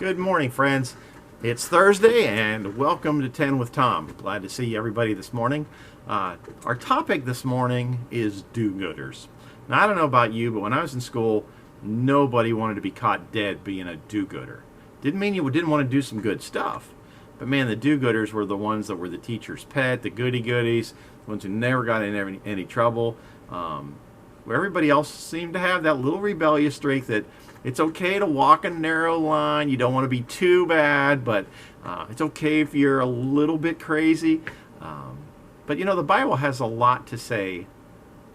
Good morning, friends. It's Thursday, and welcome to 10 with Tom. Glad to see everybody this morning. Our topic this morning is do-gooders. Now, I don't know about you, but when I was in school, nobody wanted to be caught dead being a do-gooder. Didn't mean you didn't want to do some good stuff, but man, the do-gooders were the ones that were the teacher's pet, the goody-goodies, the ones who never got in any trouble. Where everybody else seemed to have that little rebellious streak that it's okay to walk a narrow line. You don't want to be too bad, but it's okay if you're a little bit crazy. But you know, the Bible has a lot to say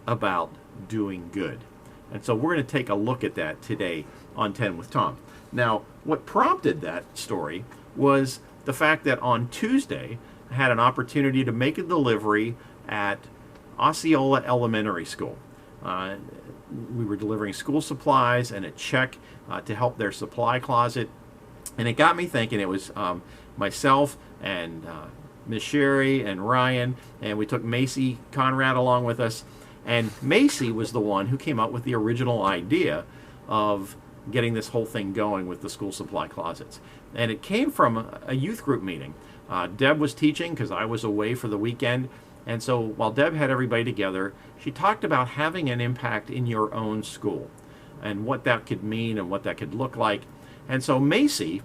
about doing good. And so we're going to take a look at that today on 10 with Tom. Now, what prompted that story was the fact that on Tuesday, I had an opportunity to make a delivery at Osceola Elementary School. We were delivering school supplies and a check to help their supply closet. And it got me thinking. It was myself and Miss Sherry and Ryan, and we took Macy Conrad along with us. And Macy was the one who came up with the original idea of getting this whole thing going with the school supply closets. And it came from a youth group meeting. Deb was teaching because I was away for the weekend. And so while Deb had everybody together, she talked about having an impact in your own school and what that could mean and what that could look like. And so Macy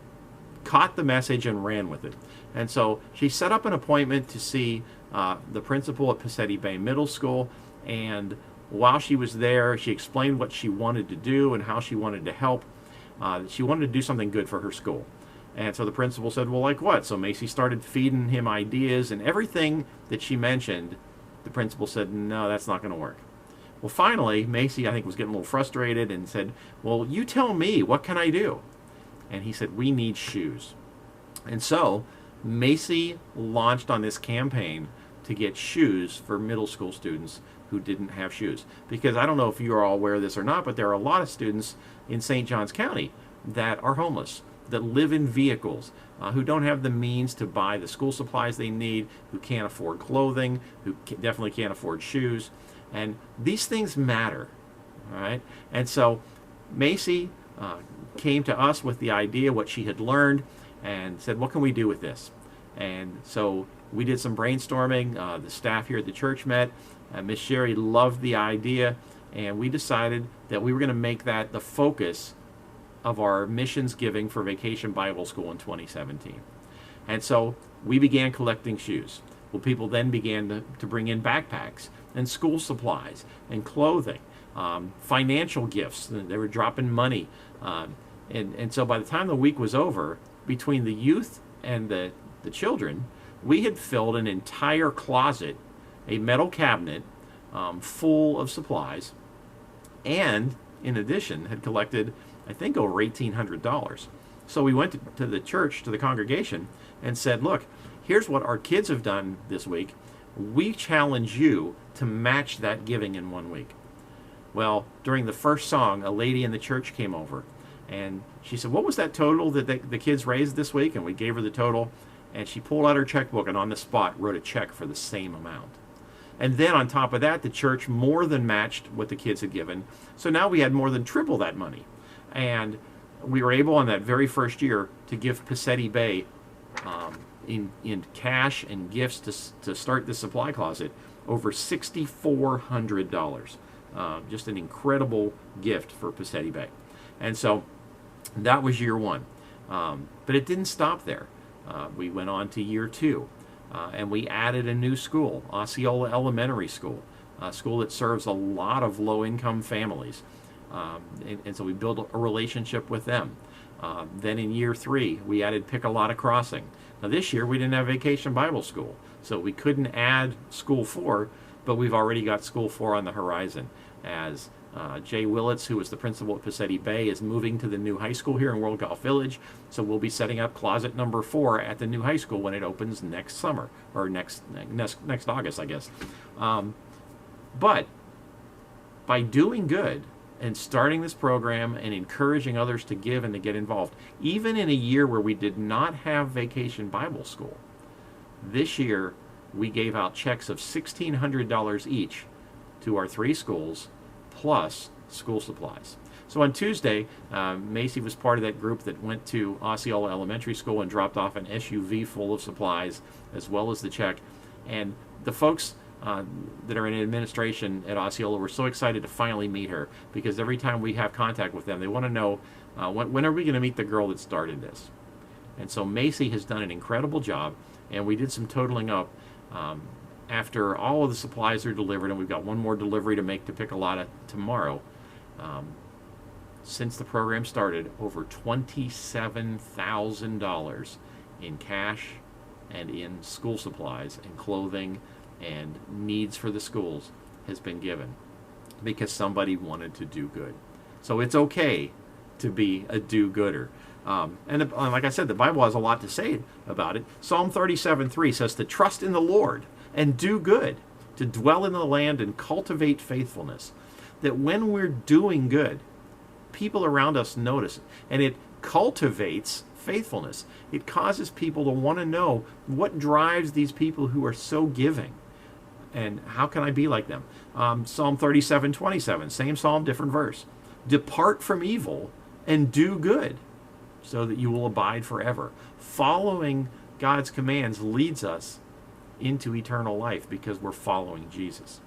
caught the message and ran with it. And so she set up an appointment to see the principal at Pacetti Bay Middle School. And while she was there, she explained what she wanted to do and how she wanted to help. She wanted to do something good for her school. And so the principal said, well, like what? So Macy started feeding him ideas, and everything that she mentioned, the principal said, no, that's not going to work. Well, finally, Macy, I think, was getting a little frustrated and said, well, you tell me, what can I do? And he said, we need shoes. And so Macy launched on this campaign to get shoes for middle school students who didn't have shoes. Because I don't know if you are all aware of this or not, but there are a lot of students in St. Johns County that are homeless, that live in vehicles, who don't have the means to buy the school supplies they need, who can't afford clothing, who definitely can't afford shoes. And these things matter, all right? And so Macy came to us with the idea, what she had learned, and said, what can we do with this? And so we did some brainstorming. The staff here at the church met. Miss Sherry loved the idea, and we decided that we were going to make that the focus of our missions giving for Vacation Bible School in 2017. And so we began collecting shoes. Well, people then began to bring in backpacks and school supplies and clothing, financial gifts. They were dropping money. And so by the time the week was over, between the youth and the children, we had filled an entire closet, a metal cabinet full of supplies, and in addition had collected, I think, over $1,800. So we went to the church, to the congregation, and said, look, here's what our kids have done this week. We challenge you to match that giving in 1 week. Well, during the first song, a lady in the church came over, and she said, what was that total that the kids raised this week? And we gave her the total, and she pulled out her checkbook and on the spot wrote a check for the same amount. And then on top of that, the church more than matched what the kids had given. So now we had more than triple that money. And we were able, on that very first year, to give Pacetti Bay in cash and gifts to start the supply closet over $6,400. Just an incredible gift for Pacetti Bay. And so that was year one. But it didn't stop there. We went on to year two, and we added a new school, Osceola Elementary School, a school that serves a lot of low-income families. And so we built a relationship with them. Then in year three, we added Piccolata Crossing. Now this year, we didn't have Vacation Bible School, so we couldn't add School 4, but we've already got School 4 on the horizon, as Jay Willits, who was the principal at Pacetti Bay, is moving to the new high school here in World Golf Village. So we'll be setting up closet number 4 at the new high school when it opens next summer, or next August, I guess. But by doing good and starting this program and encouraging others to give and to get involved, even in a year where we did not have Vacation Bible School, this year we gave out checks of $1,600 each to our 3 schools, plus school supplies. So on Tuesday, Macy was part of that group that went to Osceola Elementary School and dropped off an SUV full of supplies as well as the check. And the folks that are in administration at Osceola were so excited to finally meet her, because every time we have contact with them, they want to know when are we going to meet the girl that started this. And so Macy has done an incredible job, and we did some totaling up after all of the supplies are delivered, and we've got one more delivery to make to Piccolata tomorrow. Since the program started, over $27,000 in cash and in school supplies and clothing and needs for the schools has been given because somebody wanted to do good. So it's okay to be a do-gooder. And like I said, the Bible has a lot to say about it. Psalm 37:3 says to trust in the Lord and do good, to dwell in the land and cultivate faithfulness. That when we're doing good, people around us notice it, and it cultivates faithfulness. It causes people to want to know what drives these people who are so giving, and how can I be like them. Psalm 37:27, same psalm, different verse. Depart from evil and do good, so that you will abide forever. Following God's commands leads us into eternal life because we're following Jesus.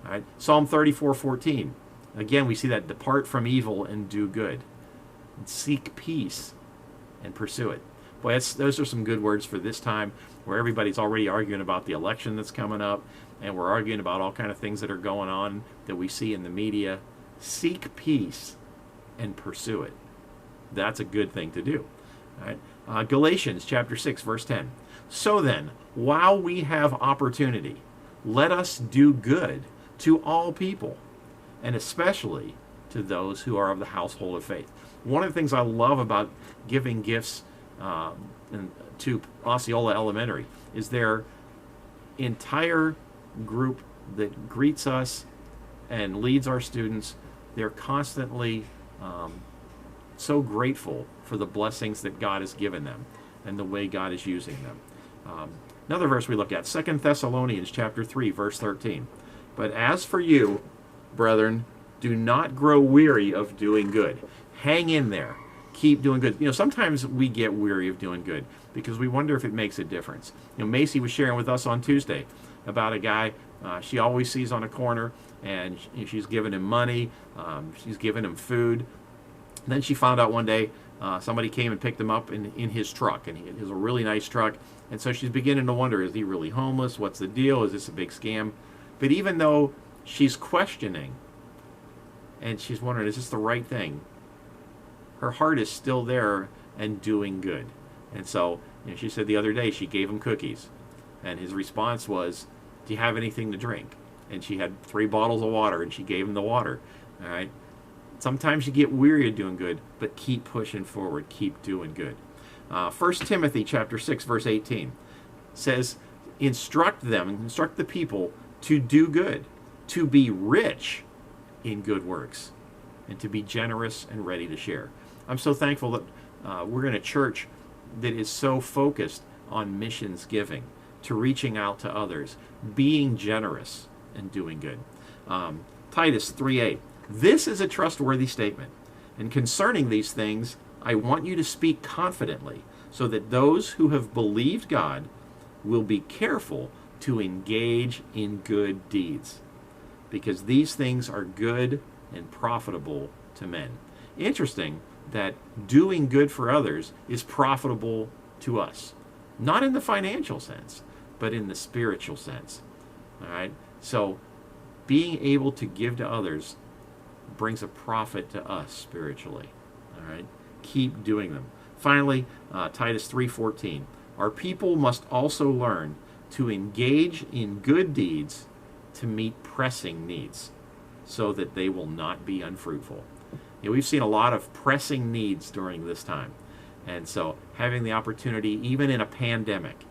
All right? Psalm 34:14. Again, we see that depart from evil and do good. And seek peace and pursue it. Boy, those are some good words for this time, where everybody's already arguing about the election that's coming up, and we're arguing about all kind of things that are going on that we see in the media. Seek peace and pursue it. That's a good thing to do. All right? Galatians chapter 6, verse 10. So then, while we have opportunity, let us do good to all people, and especially to those who are of the household of faith. One of the things I love about giving gifts to Osceola Elementary is their entire group that greets us and leads our students. They're constantly so grateful for the blessings that God has given them and the way God is using them. Another verse we look at, 2 Thessalonians chapter 3, verse 13. But as for you, brethren, do not grow weary of doing good. Hang in there. Keep doing good. You know, sometimes we get weary of doing good because we wonder if it makes a difference. You know, Macy was sharing with us on Tuesday about a guy she always sees on a corner, and she's giving him money, she's giving him food. Then she found out one day somebody came and picked him up in his truck, and it was a really nice truck. And so she's beginning to wonder, is he really homeless? What's the deal? Is this a big scam? But even though she's questioning and she's wondering, is this the right thing? Her heart is still there and doing good. And so she said the other day she gave him cookies, and his response was, do you have anything to drink? And she had 3 bottles of water, and she gave him the water. All right. Sometimes you get weary of doing good, but keep pushing forward. Keep doing good. 1 Timothy chapter 6, verse 18 says, instruct the people to do good, to be rich in good works, and to be generous and ready to share. I'm so thankful that we're in a church that is so focused on missions giving, to reaching out to others, being generous, and doing good. Titus 3:8. This is a trustworthy statement, and concerning these things, I want you to speak confidently, so that those who have believed God will be careful to engage in good deeds, because these things are good and profitable to men. Interesting that doing good for others is profitable to us. Not in the financial sense, but in the spiritual sense. All right? So being able to give to others brings a profit to us spiritually. All right? Keep doing them. Finally, Titus 3:14. Our people must also learn to engage in good deeds to meet pressing needs, so that they will not be unfruitful. We've seen a lot of pressing needs during this time. And so having the opportunity, even in a pandemic,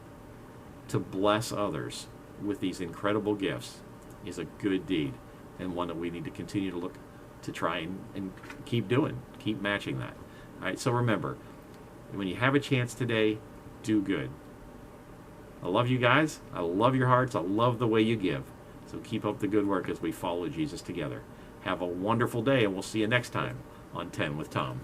to bless others with these incredible gifts is a good deed, and one that we need to continue to look to try and keep doing, keep matching that. All right, so remember, when you have a chance today, do good. I love you guys. I love your hearts. I love the way you give. So keep up the good work as we follow Jesus together. Have a wonderful day, and we'll see you next time on 10 with Tom.